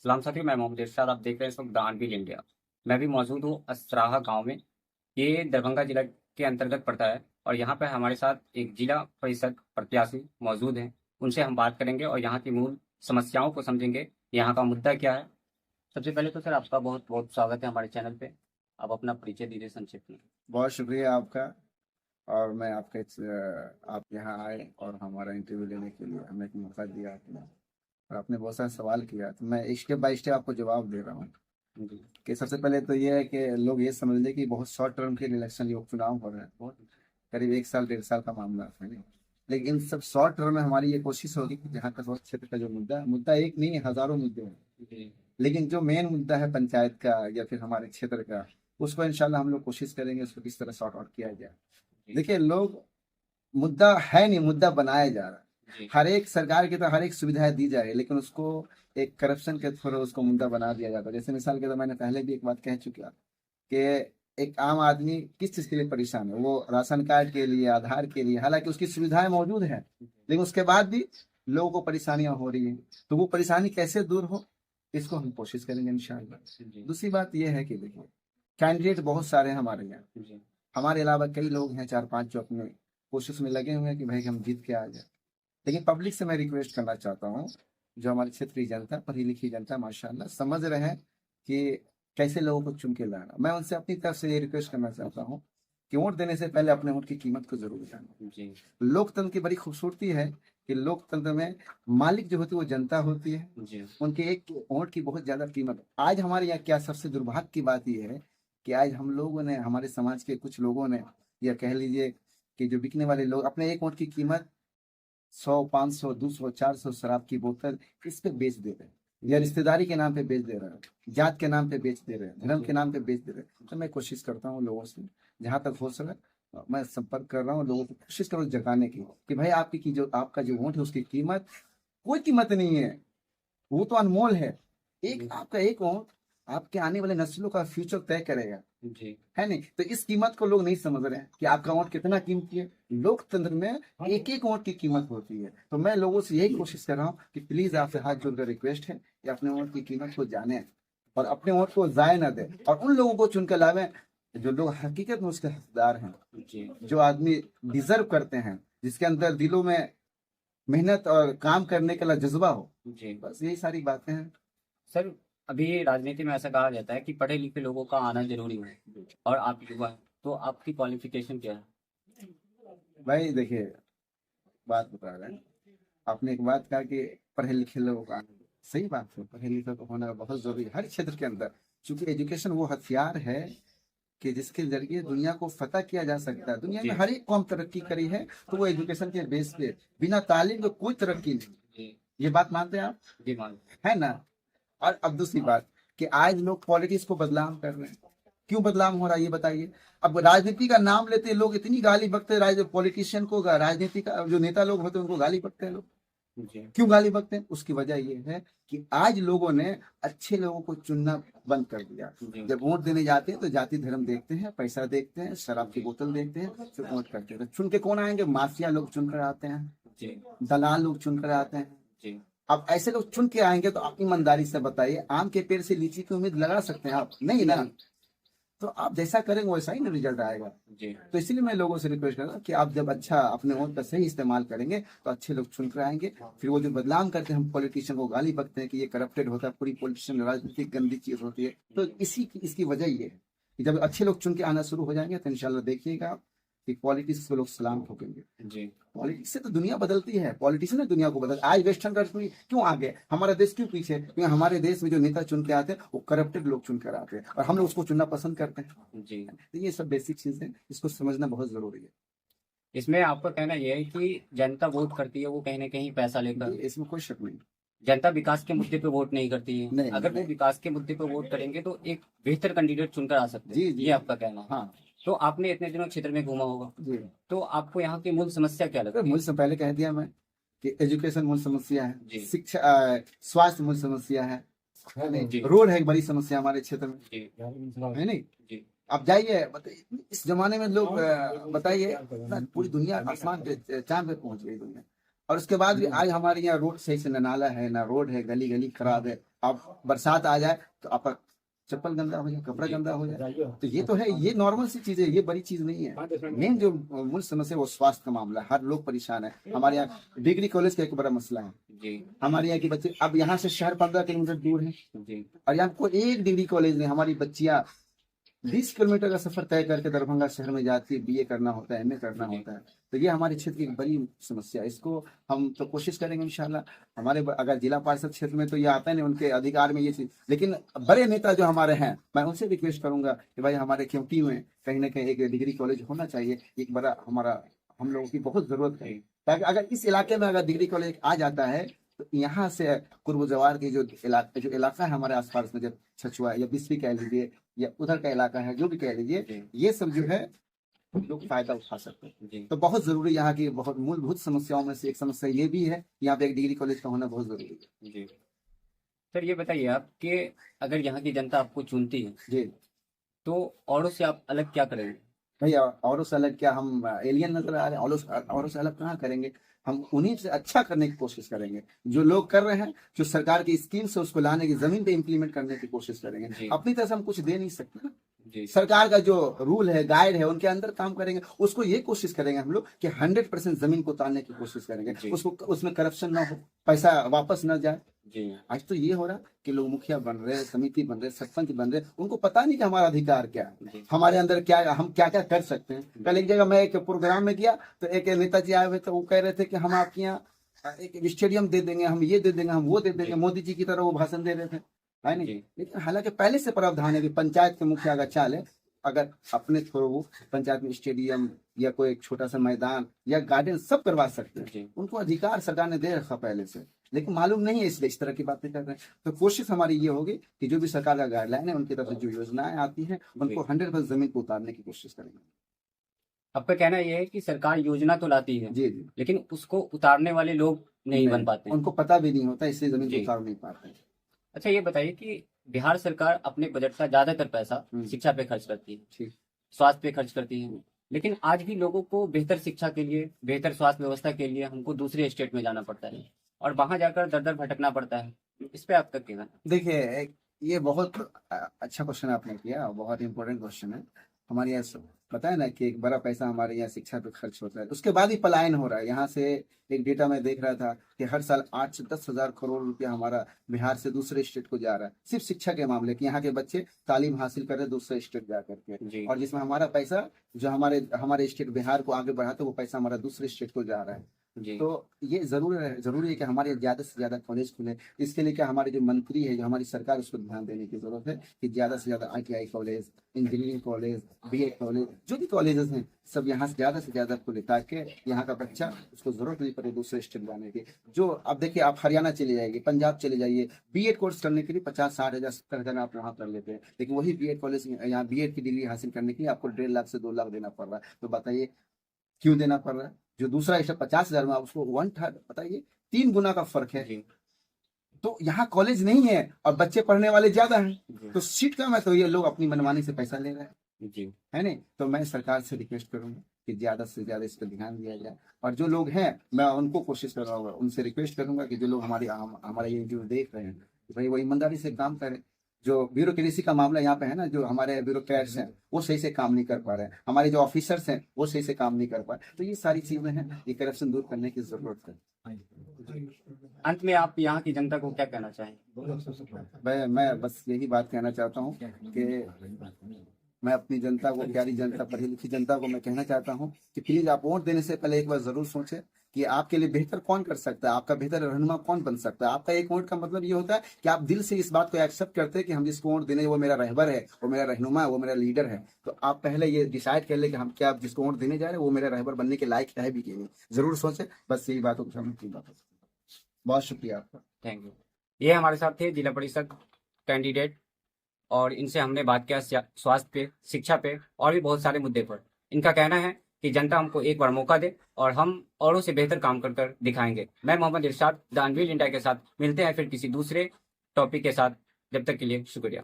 सलाम साथियों, मैं मोहम्मद इरशाद। आप देख रहे हैं इस वक्त द अनबिल इंडिया। मैं भी मौजूद हूँ असराहा गांव में। ये दरभंगा जिला के अंतर्गत पड़ता है और यहाँ पे हमारे साथ एक जिला परिषद प्रत्याशी मौजूद हैं। उनसे हम बात करेंगे और यहाँ की मूल समस्याओं को समझेंगे, यहाँ का मुद्दा क्या है। सबसे पहले तो सर आपका बहुत बहुत स्वागत है हमारे चैनल पे। आप अपना परिचय दीजिए संक्षिप्त में। बहुत शुक्रिया आपका। और मैं आपके आप यहाँ आए और हमारा इंटरव्यू लेने के लिए हमें एक मौका दिया आपने, और आपने बहुत सारे सवाल किया, तो मैं स्टेप बाय स्टेप आपको जवाब दे रहा हूँ। जी कि सबसे पहले तो ये है कि लोग ये समझ लें कि बहुत शॉर्ट टर्म के इलेक्शन योग चुनाव हो रहे हैं, बहुत करीब 1 साल 1.5 साल का मामला है नहीं। लेकिन इन सब शॉर्ट टर्म में हमारी ये कोशिश होगी कि जहाँ तक क्षेत्र का जो मुद्दा है, मुद्दा एक नहीं है, हजारों मुद्दे हैं। जी लेकिन जो मेन मुद्दा है पंचायत का या फिर हमारे क्षेत्र का, उसको इंशाल्लाह हम लोग कोशिश करेंगे उसको किस तरह सॉर्ट आउट किया जाए। जी देखिए, लोग मुद्दा है नहीं, मुद्दा बनाया जा रहा है। जी हर एक सरकार की तो हर एक सुविधाएं दी जा रही है, लेकिन उसको एक करप्शन के थ्रू उसको मुद्दा बना दिया जाता है। जैसे मिसाल के तो मैंने पहले भी एक बात कह चुका कि एक आम आदमी किस चीज के लिए परेशान है, वो राशन कार्ड के लिए, आधार के लिए, हालांकि उसकी सुविधाएं मौजूद है, लेकिन उसके बाद भी लोगों को परेशानियां हो रही है। तो वो परेशानी कैसे दूर हो, इसको हम कोशिश करेंगे इंशाल्लाह। जी दूसरी बात यह है कि देखिए, कैंडिडेट बहुत सारे हैं हमारे यहाँ। जी हमारे अलावा कई लोग हैं, 4-5, जो अपने कोशिश में लगे हुए हैं कि भाई हम जीत के आ जाए। लेकिन पब्लिक से मैं रिक्वेस्ट करना चाहता हूँ, जो हमारी क्षेत्रीय जनता, पढ़ी लिखी जनता माशाल्लाह समझ रहे हैं कि कैसे लोगों को चुन के लाना। मैं उनसे अपनी तरफ से ये रिक्वेस्ट करना चाहता हूँ कि वोट देने से पहले अपने वोट की कीमत को जरूर जाने। जी लोकतंत्र की बड़ी खूबसूरती है कि लोकतंत्र में मालिक जो होती है वो जनता होती है। जी उनके एक वोट की बहुत ज्यादा कीमत है। आज हमारे यहाँ क्या सबसे दुर्भाग्य की बात यह है कि आज हम लोगों ने, हमारे समाज के कुछ लोगों ने, या कह लीजिए कि जो बिकने वाले लोग, अपने एक वोट की कीमत 100, 500, 200, 400 शराब की बोतल इस पे बेच दे रहे हैं, या रिश्तेदारी के नाम पे बेच दे रहे हैं, जात के नाम पे बेच दे रहे हैं, धर्म के नाम पे बेच दे रहे हैं। तो मैं कोशिश करता हूँ लोगों से, जहां तक हो सके मैं संपर्क कर रहा हूँ लोगों को, कोशिश करो जगाने की कि भाई आपकी की जो आपका जो वोट है उसकी कीमत कोई कीमत नहीं है, वो तो अनमोल है। एक आपका एक वोट आपके आने वाले नस्लों का फ्यूचर तय करेगा, जी है नहीं? तो इस कीमत को लोग नहीं समझ रहे हैं कि आपका वोट कितना कीमती है। लोकतंत्र में एक एक वोट की कीमत होती है। तो मैं लोगों से यही कोशिश कर रहा हूँ कि प्लीज आपसे हाथ जोड़कर रिक्वेस्ट है कि अपने वोट की कीमत को जाने और अपने वोट को जाय न दे, और उन लोगों को चुनकर लावे जो लोग हकीकत में उसके हकदार हैं, जी जो आदमी डिजर्व करते हैं, जिसके अंदर दिलों में मेहनत और काम करने का जज्बा हो। जी बस यही सारी बातें हैं। सर, अभी राजनीति में ऐसा कहा जाता है कि पढ़े लिखे लोगों का आना जरूरी है और आप युवा हैं, तो आपकी क्वालिफिकेशन क्या है? भाई देखिए, बात बता रहे हैं, आपने एक बात कहा कि पढ़े लिखे लोगों का, सही बात है, पढ़े लिखे तो होना बहुत जरूरी है हर क्षेत्र के अंदर। क्योंकि एजुकेशन वो हथियार है कि जिसके जरिए दुनिया को फतह किया जा सकता है। दुनिया में जी हर एक कौम तरक्की करी है तो वो एजुकेशन के बेस पे, बिना तालीम के कोई तरक्की नहीं। जी ये बात मानते हैं आप, जी मान है ना? और अब दूसरी बात कि आज लोग पॉलिटिक्स को बदनाम कर रहे हैं। क्यों बदनाम हो रहा है ये बताइए। अब राजनीति का नाम लेते हैं लोग, इतनी गाली बकते हैं पॉलिटिशियन को, राजनीति का जो नेता लोग होते हैं उनको गाली बकते हैं लोग। जी क्यों गाली बकते हैं? उसकी वजह ये है कि आज लोगों ने अच्छे लोगों को चुनना बंद कर दिया। जी जब वोट देने जाते हैं तो जाति धर्म देखते हैं, पैसा देखते हैं, शराब की बोतल देखते हैं, फिर वोट करते हैं। तो चुन के कौन आएंगे? माफिया लोग चुनकर आते हैं, जी दलाल लोग चुनकर आते हैं। जी अब ऐसे लोग चुन के आएंगे तो आप ईमानदारी से बताइए, आम के पेड़ से लीची की उम्मीद लगा सकते हैं आप? नहीं ना। तो आप जैसा करेंगे वैसा ही ना रिजल्ट आएगा। जी तो इसलिए मैं लोगों से रिक्वेस्ट कर रहा हूँ कि आप जब अच्छा अपने वोट का सही इस्तेमाल करेंगे तो अच्छे लोग चुन कर आएंगे। फिर वो जो बदनाम करते हैं, हम पॉलिटिशियन को गाली बकते हैं कि ये करप्टेड होता है, पूरी पॉलिटिशियन राजनीतिक गंदी चीज होती है, तो इसकी वजह ये है कि जब अच्छे लोग चुन के आना शुरू हो जाएंगे तो इंशाल्लाह देखिएगा आप कि पॉलिटिक्स को लोग सलाम ठोकेंगे। जी पॉलिटिक्स से तो दुनिया बदलती है, पॉलिटिशियन ने दुनिया को बदल। आज वेस्टर्न कंट्री क्यों आगे, हमारा देश क्यों पीछे? क्योंकि हमारे देश में जो नेता चुन के आते हैं वो करप्टेड लोग चुन कर आते हैं, और हम लोग उसको चुनना पसंद करते हैं। जी तो ये सब बेसिक चीजें, इसको समझना बहुत जरूरी है। इसमें आपका कहना यह है कि जनता वोट करती है वो कहीं ना कहीं पैसा लेकर। इसमें कोई शक नहीं। जनता विकास के मुद्दे पे वोट नहीं करती है। नहीं अगर वो नहीं। विकास के मुद्दे पे वोट करेंगे तो एक बेहतर कैंडिडेट चुनकर आ सकते जी हैं, जी। ये आपका कहना है। हाँ तो आपने इतने दिनों क्षेत्र में घूमा होगा, जी। तो आपको यहाँ की मूल समस्या क्या लगती है? मुझसे पहले कह दिया मैं कि एजुकेशन मूल समस्या है, जी शिक्षा, स्वास्थ्य मूल समस्या है नहीं? जी रोड है एक बड़ी समस्या हमारे क्षेत्र में, जी है नहीं? जी आप जाइए बताइए, इस जमाने में लोग बताइए ना, पूरी दुनिया आसमान पे चांद पे पहुंच गई दुनिया। और उसके बाद भी आज हमारे यहाँ रोड सही से, न नाला है, ना रोड है, गली गली खराब है। अब बरसात आ जाए तो आपका चप्पल गंदा हो जाए, कपड़ा गंदा हो जाए। तो ये तो है, ये नॉर्मल सी चीज है, ये बड़ी चीज नहीं है। मेन जो मूल समस्या है वो स्वास्थ्य का मामला है। हर लोग परेशान है। हमारे यहाँ डिग्री कॉलेज का एक बड़ा मसला है। जी हमारे यहाँ के बच्चे, अब यहाँ से शहर 15 किलोमीटर दूर है, जी और यहाँ को एक डिग्री कॉलेज नहीं। हमारी बच्चियां 20 किलोमीटर का सफर तय करके दरभंगा शहर में जाती है, बीए करना होता है, एमए करना होता है। तो ये हमारे क्षेत्र की एक बड़ी समस्या है। इसको हम तो कोशिश करेंगे इंशाल्लाह। अगर जिला पार्षद क्षेत्र में तो ये आता है नहीं, उनके अधिकार में ये चीज, लेकिन बड़े नेता जो हमारे हैं, मैं उनसे रिक्वेस्ट करूंगा कि भाई हमारे क्योंकि में कहीं ना कहीं एक डिग्री कॉलेज होना चाहिए। एक बड़ा हमारा, हम लोगों की बहुत जरूरत है, ताकि अगर इस इलाके में अगर डिग्री कॉलेज आ जाता है तो यहाँ से कुर्ब जवार की जो इलाका है हमारे आसपास में, जब छछुआ या बिस्फी कह लीजिए, या उधर का इलाका है, जो भी कह लीजिए, ये सब जो है लोग फायदा उठा सकते हैं। जी तो बहुत जरूरी, यहाँ की बहुत मूलभूत समस्याओं में से एक समस्या ये भी है, यहाँ पे एक डिग्री कॉलेज का होना बहुत जरूरी है। जी। सर ये बताइए आप कि अगर यहाँ की जनता आपको चुनती है जी तो औरों से आप अलग क्या करेंगे? भैया, औरों से अलग क्या हम एलियन नजर आ रहे हैं? औरों से अलग कहाँ करेंगे? हम उन्हीं से अच्छा करने की कोशिश करेंगे। जो लोग कर रहे हैं, जो सरकार की स्कीम से उसको लाने की, जमीन पे इम्प्लीमेंट करने की कोशिश करेंगे। जी अपनी तरफ से हम कुछ दे नहीं सकते ना। जी सरकार का जो रूल है, गाइड है, उनके अंदर काम करेंगे। उसको ये कोशिश करेंगे हम लोग कि 100% जमीन को उतारने की कोशिश करेंगे। जी उसको, उसमें करप्शन ना हो, पैसा वापस ना जाए। जी आज तो ये हो रहा कि लोग मुखिया बन रहे, समिति बन रहे, सरपंच बन रहे, उनको पता नहीं कि हमारा अधिकार क्या है, जी हमारे अंदर क्या है, हम क्या क्या कर सकते हैं। कल एक जगह मैं एक प्रोग्राम में गया तो एक नेताजी आए हुए थे, वो कह रहे थे कि हम आपके यहाँ एक स्टेडियम दे देंगे, हम ये दे देंगे, हम वो दे देंगे। जी मोदी जी की तरह वो भाषण दे रहे थे, है नहीं? जी लेकिन हालांकि पहले से प्रावधान है कि पंचायत के मुखिया का चाल है, अगर अपने थ्रू वो पंचायत में स्टेडियम या कोई एक छोटा सा मैदान या गार्डन सब करवा सकते हैं। जी उनको अधिकार सरकार ने दे रखा पहले से, लेकिन मालूम नहीं है, इसलिए इस तरह की बातें कर रहे हैं। तो कोशिश हमारी ये होगी कि जो भी सरकार का गाइडलाइन है, उनकी तरफ से जो योजनाएं आती हैं, उनको 100% जमीन को उतारने की कोशिश करेंगे। आपका कहना यह है कि सरकार योजना तो लाती है जी जी। लेकिन उसको उतारने वाले लोग नहीं बन पाते हैं। उनको पता भी नहीं होता, इसलिए जमीन को जी। उतार नहीं पाते हैं। अच्छा ये बताइए कि बिहार सरकार अपने बजट का ज्यादातर पैसा शिक्षा पे खर्च करती है, ठीक। स्वास्थ्य पे खर्च करती है, लेकिन आज भी लोगों को बेहतर शिक्षा के लिए, बेहतर स्वास्थ्य व्यवस्था के लिए हमको दूसरे स्टेट में जाना पड़ता है और वहां जाकर दर दर भटकना पड़ता है। इस पे आपका क्या कहना है? देखिए, ये बहुत अच्छा क्वेश्चन आपने किया, बहुत इंपॉर्टेंट क्वेश्चन है। हमारे यहाँ पता है ना कि एक बड़ा पैसा हमारे यहाँ शिक्षा पे खर्च होता है, उसके बाद ही पलायन हो रहा है यहाँ से। एक डेटा मैं देख रहा था कि हर साल 8 से 10 हजार करोड़ रुपया हमारा बिहार से दूसरे स्टेट को जा रहा है, सिर्फ शिक्षा के मामले कि यहाँ के बच्चे तालीम हासिल कर रहे दूसरे स्टेट जा करके। जी और जिसमें हमारा पैसा जो हमारे स्टेट बिहार को आगे बढ़ाते, वो पैसा हमारा दूसरे स्टेट को जा रहा है। जी तो ये जरूरी है कि हमारे ज्यादा से ज्यादा कॉलेज खुले। इसके लिए क्या हमारे जो मंत्री है, जो हमारी सरकार, उसको ध्यान देने की जरूरत है कि ज्यादा से ज्यादा ITI college, engineering college, BEd college, जो भी कॉलेजेस हैं, सब यहाँ से ज्यादा खुले, ताकि यहाँ का बच्चा, उसको जरूरत नहीं पड़े दूसरे स्टेट जाने की। जो अब देखिए, आप हरियाणा चले जाइए, पंजाब चले जाइए, BEd कोर्स करने के लिए 50-60 हजार 70 हजार आप वहाँ कर लेते हैं, लेकिन वही BEd कॉलेज यहाँ BEd की डिग्री हासिल करने के लिए आपको 1.5 लाख से 2 लाख देना पड़ रहा है। तो बताइए क्यों देना पड़ रहा है? जो दूसरा स्टेट 50 हजार में, उसको 1/3, बताइए 3 गुना का फर्क है। जी तो यहाँ कॉलेज नहीं है और बच्चे पढ़ने वाले ज्यादा हैं, जी तो सीट कम है, तो ये लोग अपनी मनमानी से पैसा ले रहे हैं, जी है नहीं? तो मैं सरकार से रिक्वेस्ट करूंगा कि ज्यादा से ज्यादा इस पर ध्यान दिया जाए। और जो लोग हैं, मैं उनको कोशिश कर रहा हूँ, उनसे रिक्वेस्ट करूंगा कि जो लोग हमारे ये जो देख रहे हैं, तो भाई वो ईमानदारी से काम करें। जो ब्यूरोक्रेसी का मामला यहाँ पे है ना, जो हमारे ब्यूरोक्रेट्स हैं, वो सही से काम नहीं कर पा रहे हैं, हमारे जो ऑफिसर्स हैं वो सही से काम नहीं कर पा रहे। तो ये सारी चीजें हैं, ये करप्शन दूर करने की जरूरत है। अंत में आप यहाँ की जनता को क्या कहना चाहेंगे? मैं बस यही बात कहना चाहता हूँ कि मैं अपनी जनता को, प्यारी जनता, पढ़ी लिखी जनता को मैं कहना चाहता हूँ कि प्लीज आप वोट देने से पहले एक बार जरूर सोचें कि आपके लिए बेहतर कौन कर सकता है, आपका बेहतर रहनुमा कौन बन सकता है। आपका एक वोट का मतलब ये होता है कि आप दिल से इस बात को एक्सेप्ट करते हैं कि हम जिसको वोट देने, वो मेरा रहबर है, वो मेरा रहनुमा है, वो मेरा लीडर है। तो आप पहले ये डिसाइड कर ले कि हम क्या, जिसको वोट देने जा रहे हैं वो मेरा रहबर बनने के लायक है भी कि नहीं। जरूर सोचें। बस यही बातों की बात है। बहुत शुक्रिया आपका। Thank you. ये हमारे साथ थे जिला परिषद कैंडिडेट और इनसे हमने बात किया स्वास्थ्य पे, शिक्षा पे और भी बहुत सारे मुद्दे पर। इनका कहना है कि जनता हमको एक बार मौका दे और हम औरों से बेहतर काम कर दिखाएंगे। मैं मोहम्मद इरशाद द अनवील इंडिया के साथ मिलते हैं फिर किसी दूसरे टॉपिक के साथ। जब तक के लिए शुक्रिया।